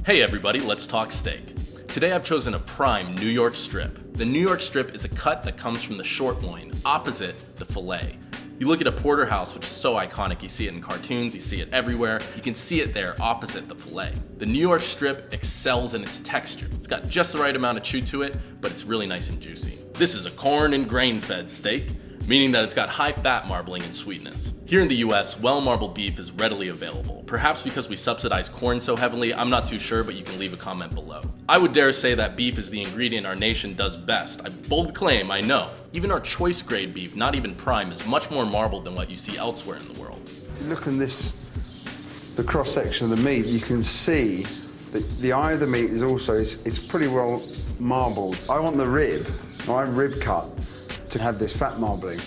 Hey everybody, let's talk steak. Today I've chosen a prime New York strip. The New York strip is a cut that comes from the short loin, opposite the fillet. You look at a porterhouse, which is so iconic, you see it in cartoons, you see it everywhere, you can see it there opposite the fillet. The New York strip excels in its texture. It's got just the right amount of chew to it, but it's really nice and juicy. This is a corn and grain-fed steak, meaning that it's got high fat marbling and sweetness. Here in the US, well-marbled beef is readily available. Perhaps because we subsidize corn so heavily, I'm not too sure, but you can leave a comment below. I would dare say that beef is the ingredient our nation does best. A bold claim, I know. Even our choice grade beef, not even prime, is much more marbled than what you see elsewhere in the world. If you look in this, the cross-section of the meat, you can see that the eye of the meat is also, it's pretty well marbled. I want the rib, my rib cut, to have this fat marbling.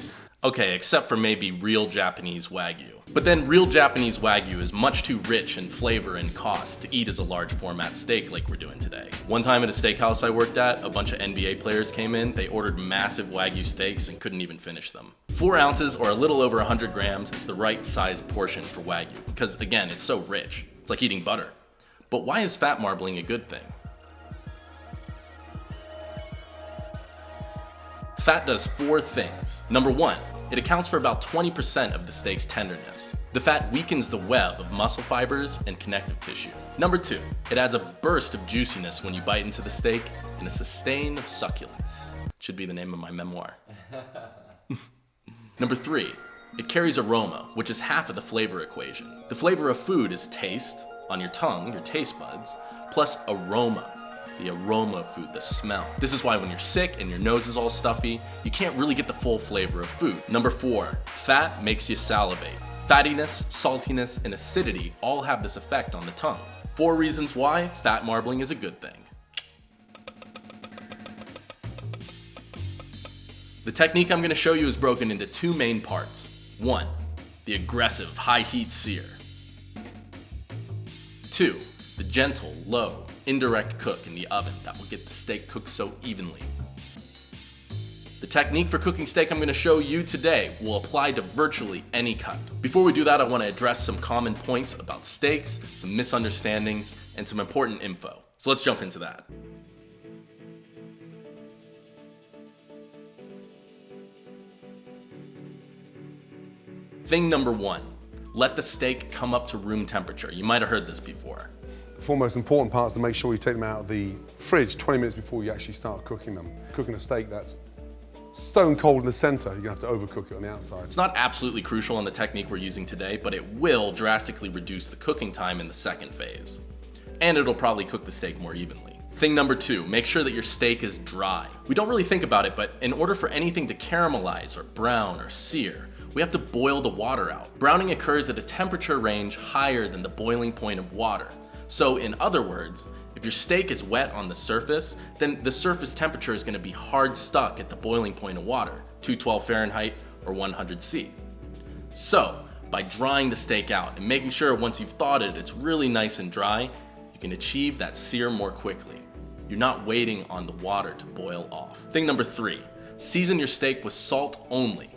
Okay, except for maybe real Japanese Wagyu. But then real Japanese Wagyu is much too rich in flavor and cost to eat as a large format steak like we're doing today. One time at a steakhouse I worked at, a bunch of NBA players came in, they ordered massive Wagyu steaks and couldn't even finish them. 4 ounces or a little over 100 grams is the right size portion for Wagyu, because again, it's so rich. It's like eating butter. But why is fat marbling a good thing? Fat does 4 things. Number 1, it accounts for about 20% of the steak's tenderness. The fat weakens the web of muscle fibers and connective tissue. Number 2, it adds a burst of juiciness when you bite into the steak and a sustain of succulence. Should be the name of my memoir. Number 3, it carries aroma, which is half of the flavor equation. The flavor of food is taste, on your tongue, your taste buds, plus aroma. The aroma of food, the smell. This is why when you're sick and your nose is all stuffy, you can't really get the full flavor of food. Number 4, fat makes you salivate. Fattiness, saltiness, and acidity all have this effect on the tongue. 4 reasons why fat marbling is a good thing. The technique I'm going to show you is broken into 2 main parts. 1, the aggressive high heat sear. 2, the gentle, low, indirect cook in the oven that will get the steak cooked so evenly. The technique for cooking steak I'm going to show you today will apply to virtually any cut. Before we do that, I want to address some common points about steaks, some misunderstandings, and some important info. So let's jump into that. Thing number 1, let the steak come up to room temperature. You might have heard this before. The 4 most important part is to make sure you take them out of the fridge 20 minutes before you actually start cooking them. Cooking a steak that's stone cold in the center, you're gonna have to overcook it on the outside. It's not absolutely crucial in the technique we're using today, but it will drastically reduce the cooking time in the second phase. And it'll probably cook the steak more evenly. Thing number 2, make sure that your steak is dry. We don't really think about it, but in order for anything to caramelize or brown or sear, we have to boil the water out. Browning occurs at a temperature range higher than the boiling point of water. So in other words, if your steak is wet on the surface, then the surface temperature is going to be hard stuck at the boiling point of water, 212 Fahrenheit or 100 C. So by drying the steak out and making sure once you've thawed it, it's really nice and dry, you can achieve that sear more quickly. You're not waiting on the water to boil off. Thing number 3, season your steak with salt only.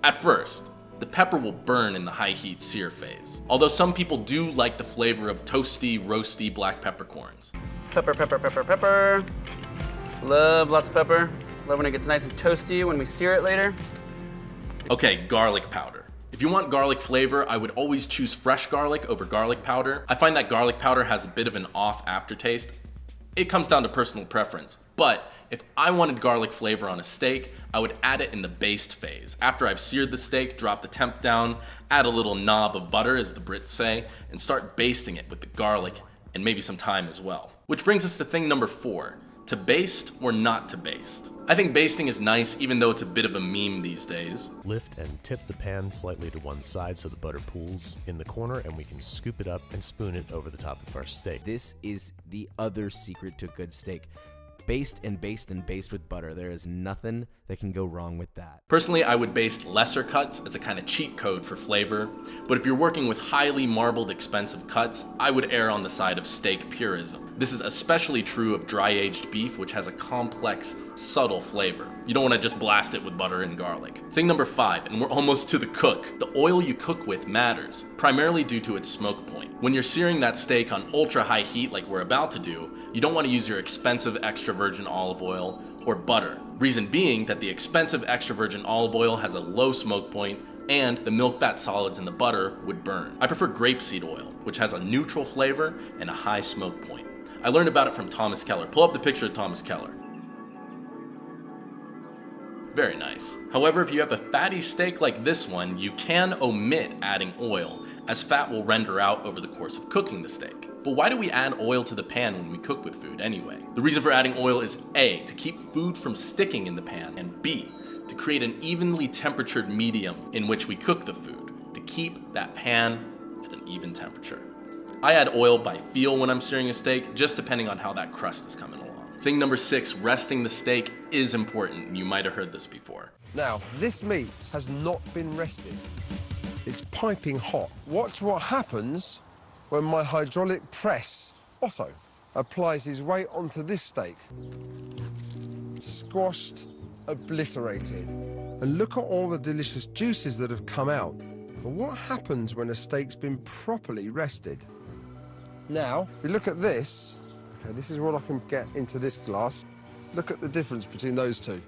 At first, the pepper will burn in the high heat sear phase. Although some people do like the flavor of toasty, roasty black peppercorns. Pepper, pepper, pepper, pepper. Love lots of pepper. Love when it gets nice and toasty when we sear it later. Okay, garlic powder. If you want garlic flavor, I would always choose fresh garlic over garlic powder. I find that garlic powder has a bit of an off aftertaste. It comes down to personal preference, but if I wanted garlic flavor on a steak, I would add it in the baste phase. After I've seared the steak, drop the temp down, add a little knob of butter, as the Brits say, and start basting it with the garlic and maybe some thyme as well. Which brings us to thing number 4, to baste or not to baste. I think basting is nice, even though it's a bit of a meme these days. Lift and tip the pan slightly to one side so the butter pools in the corner, and we can scoop it up and spoon it over the top of our steak. This is the other secret to good steak. Baste and baste and baste with butter. There is nothing that can go wrong with that. Personally, I would baste lesser cuts as a kind of cheat code for flavor, but if you're working with highly marbled, expensive cuts, I would err on the side of steak purism. This is especially true of dry-aged beef, which has a complex, subtle flavor. You don't want to just blast it with butter and garlic. Thing number 5, and we're almost to the cook. The oil you cook with matters, primarily due to its smoke point. When you're searing that steak on ultra high heat like we're about to do, you don't want to use your expensive extra virgin olive oil or butter. Reason being that the expensive extra virgin olive oil has a low smoke point and the milk fat solids in the butter would burn. I prefer grapeseed oil, which has a neutral flavor and a high smoke point. I learned about it from Thomas Keller. Pull up the picture of Thomas Keller. Very nice. However, if you have a fatty steak like this one, you can omit adding oil, as fat will render out over the course of cooking the steak. But why do we add oil to the pan when we cook with food anyway? The reason for adding oil is A, to keep food from sticking in the pan, and B, to create an evenly temperatured medium in which we cook the food, to keep that pan at an even temperature. I add oil by feel when I'm searing a steak, just depending on how that crust is coming along. Thing number 6, resting the steak is important. You might have heard this before. Now, this meat has not been rested. It's piping hot. Watch what happens when my hydraulic press, Otto, applies his weight onto this steak. Squashed, obliterated. And look at all the delicious juices that have come out. But what happens when a steak's been properly rested? Now, if you look at this, okay, this is what I can get into this glass. Look at the difference between those two.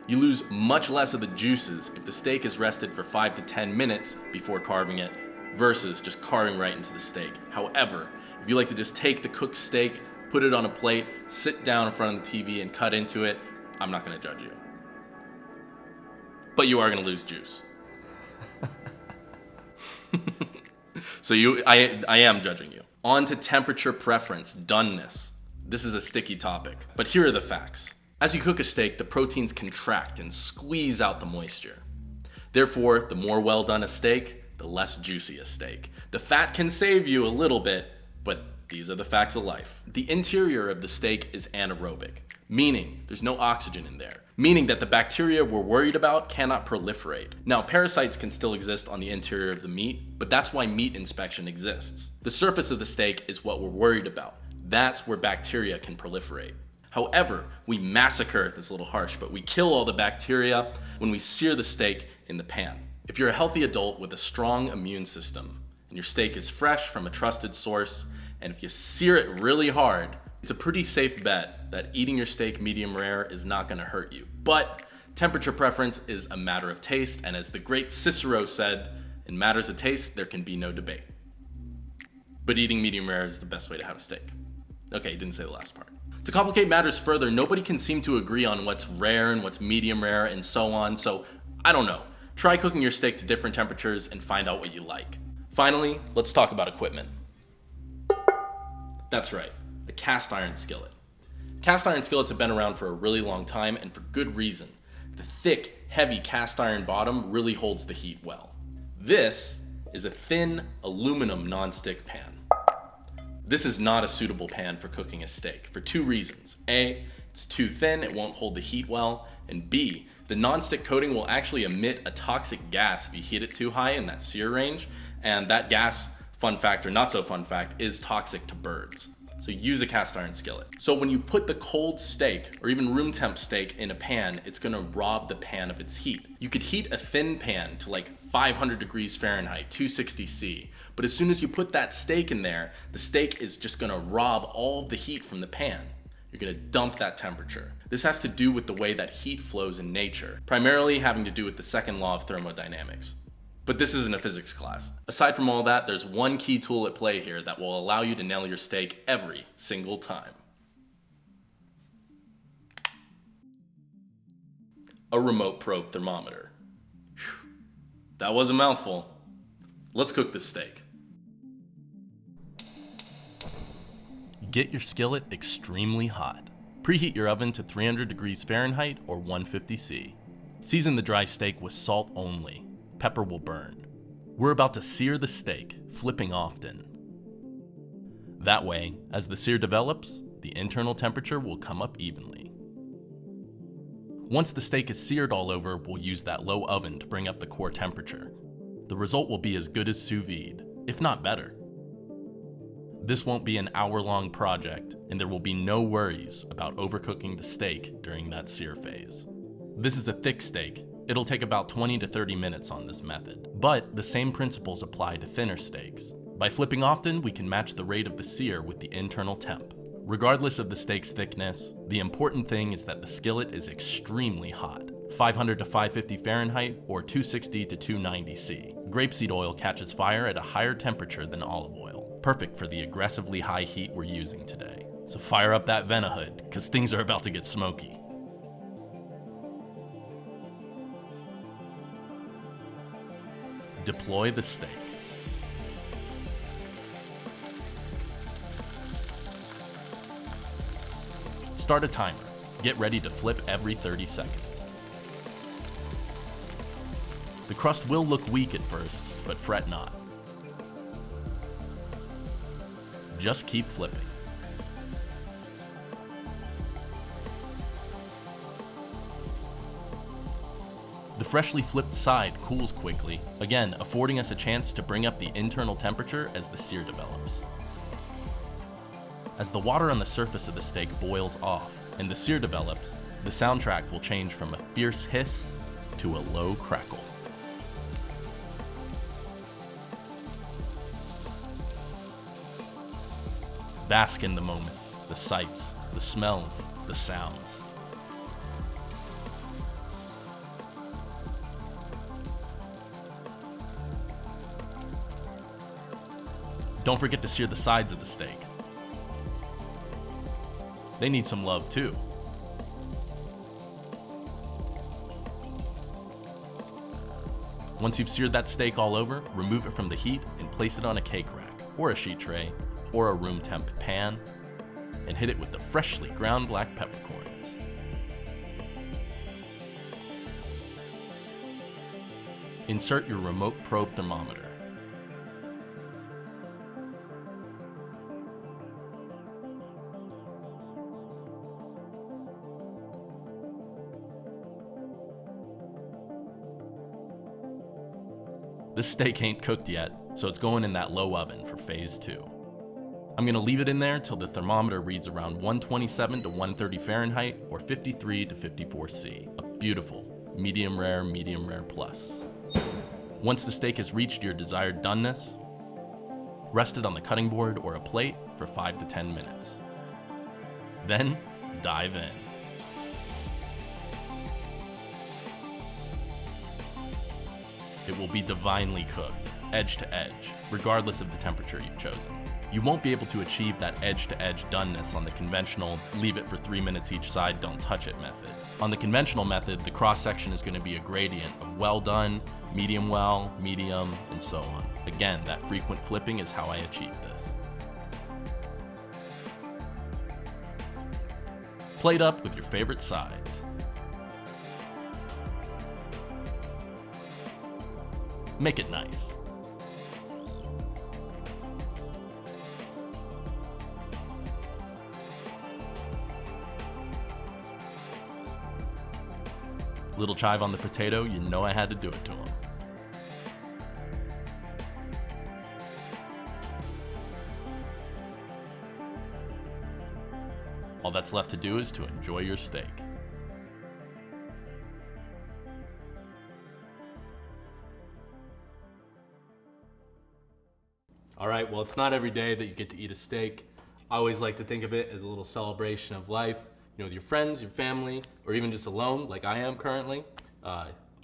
You lose much less of the juices if the steak is rested for 5 to 10 minutes before carving it versus just carving right into the steak. However, if you like to just take the cooked steak, put it on a plate, sit down in front of the TV and cut into it, I'm not going to judge you. But you are going to lose juice. So I am judging you. On to temperature preference, doneness. This is a sticky topic, but here are the facts. As you cook a steak, the proteins contract and squeeze out the moisture. Therefore, the more well done a steak, the less juicy a steak. The fat can save you a little bit, but these are the facts of life. The interior of the steak is anaerobic, meaning there's no oxygen in there, meaning that the bacteria we're worried about cannot proliferate. Now, parasites can still exist on the interior of the meat, but that's why meat inspection exists. The surface of the steak is what we're worried about. That's where bacteria can proliferate. However, we massacre, that's a little harsh, but we kill all the bacteria when we sear the steak in the pan. If you're a healthy adult with a strong immune system, and your steak is fresh from a trusted source, and if you sear it really hard, it's a pretty safe bet that eating your steak medium rare is not gonna hurt you. But temperature preference is a matter of taste, and as the great Cicero said, in matters of taste, there can be no debate. But eating medium rare is the best way to have a steak. Okay, he didn't say the last part. To complicate matters further, nobody can seem to agree on what's rare and what's medium rare and so on, so I don't know. Try cooking your steak to different temperatures and find out what you like. Finally, let's talk about equipment. That's right, a cast iron skillet. Cast iron skillets have been around for a really long time and for good reason. The thick, heavy cast iron bottom really holds the heat well. This is a thin aluminum nonstick pan. This is not a suitable pan for cooking a steak for 2 reasons. A, it's too thin, it won't hold the heat well, and B, the nonstick coating will actually emit a toxic gas if you heat it too high in that sear range, and that gas, fun fact or not so fun fact, is toxic to birds. So use a cast iron skillet. So when you put the cold steak or even room temp steak in a pan, it's gonna rob the pan of its heat. You could heat a thin pan to like 500 degrees Fahrenheit, 260 C, but as soon as you put that steak in there, the steak is just gonna rob all of the heat from the pan. You're gonna dump that temperature. This has to do with the way that heat flows in nature, primarily having to do with the second law of thermodynamics. But this isn't a physics class. Aside from all that, there's one key tool at play here that will allow you to nail your steak every single time. A remote probe thermometer. Whew. That was a mouthful. Let's cook this steak. Get your skillet extremely hot. Preheat your oven to 300 degrees Fahrenheit or 150 C. Season the dry steak with salt only. Pepper will burn. We're about to sear the steak, flipping often. That way, as the sear develops, the internal temperature will come up evenly. Once the steak is seared all over, we'll use that low oven to bring up the core temperature. The result will be as good as sous vide, if not better. This won't be an hour-long project, and there will be no worries about overcooking the steak during that sear phase. This is a thick steak. It'll take about 20 to 30 minutes on this method. But the same principles apply to thinner steaks. By flipping often, we can match the rate of the sear with the internal temp. Regardless of the steak's thickness, the important thing is that the skillet is extremely hot, 500 to 550 Fahrenheit or 260 to 290 C. Grapeseed oil catches fire at a higher temperature than olive oil, perfect for the aggressively high heat we're using today. So fire up that Venahood, because things are about to get smoky. Deploy the steak. Start a timer. Get ready to flip every 30 seconds. The crust will look weak at first, but fret not. Just keep flipping. The freshly flipped side cools quickly, again affording us a chance to bring up the internal temperature as the sear develops. As the water on the surface of the steak boils off and the sear develops, the soundtrack will change from a fierce hiss to a low crackle. Bask in the moment, the sights, the smells, the sounds. Don't forget to sear the sides of the steak. They need some love too. Once you've seared that steak all over, remove it from the heat and place it on a cake rack, or a sheet tray, or a room temp pan, and hit it with the freshly ground black peppercorns. Insert your remote probe thermometer. This steak ain't cooked yet, so it's going in that low oven for phase 2. I'm gonna leave it in there till the thermometer reads around 127 to 130 Fahrenheit or 53 to 54 C. A beautiful medium rare plus. Once the steak has reached your desired doneness, rest it on the cutting board or a plate for 5 to 10 minutes. Then, dive in. It will be divinely cooked, edge to edge, regardless of the temperature you've chosen. You won't be able to achieve that edge to edge doneness on the conventional, leave it for 3 minutes each side, don't touch it method. On the conventional method, the cross section is going to be a gradient of well done, medium well, medium, and so on. Again, that frequent flipping is how I achieve this. Plate up with your favorite sides. Make it nice. Little chive on the potato, you know I had to do it to him. All that's left to do is to enjoy your steak. All right, well, it's not every day that you get to eat a steak. I always like to think of it as a little celebration of life, you know, with your friends, your family, or even just alone, like I am currently.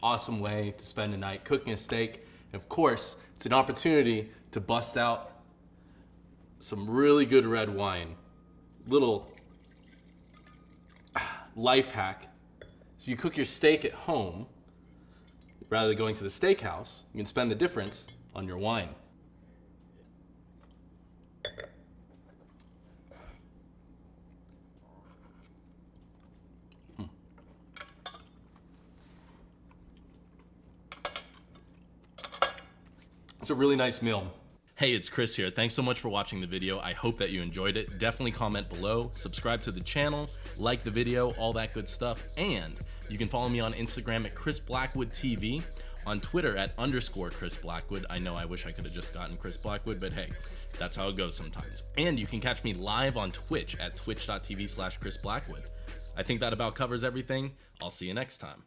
Awesome way to spend a night cooking a steak. And of course, it's an opportunity to bust out some really good red wine. Little life hack. So you cook your steak at home, rather than going to the steakhouse, you can spend the difference on your wine. It's a really nice meal. Hey, it's Chris here. Thanks so much for watching the video. I hope that you enjoyed it. Definitely comment below, subscribe to the channel, like the video, all that good stuff. And you can follow me on Instagram at Chris Blackwood TV, on Twitter at _Chris Blackwood. I know I wish I could have just gotten Chris Blackwood, but hey, that's how it goes sometimes. And you can catch me live on Twitch at twitch.tv/Chris Blackwood. I think that about covers everything. I'll see you next time.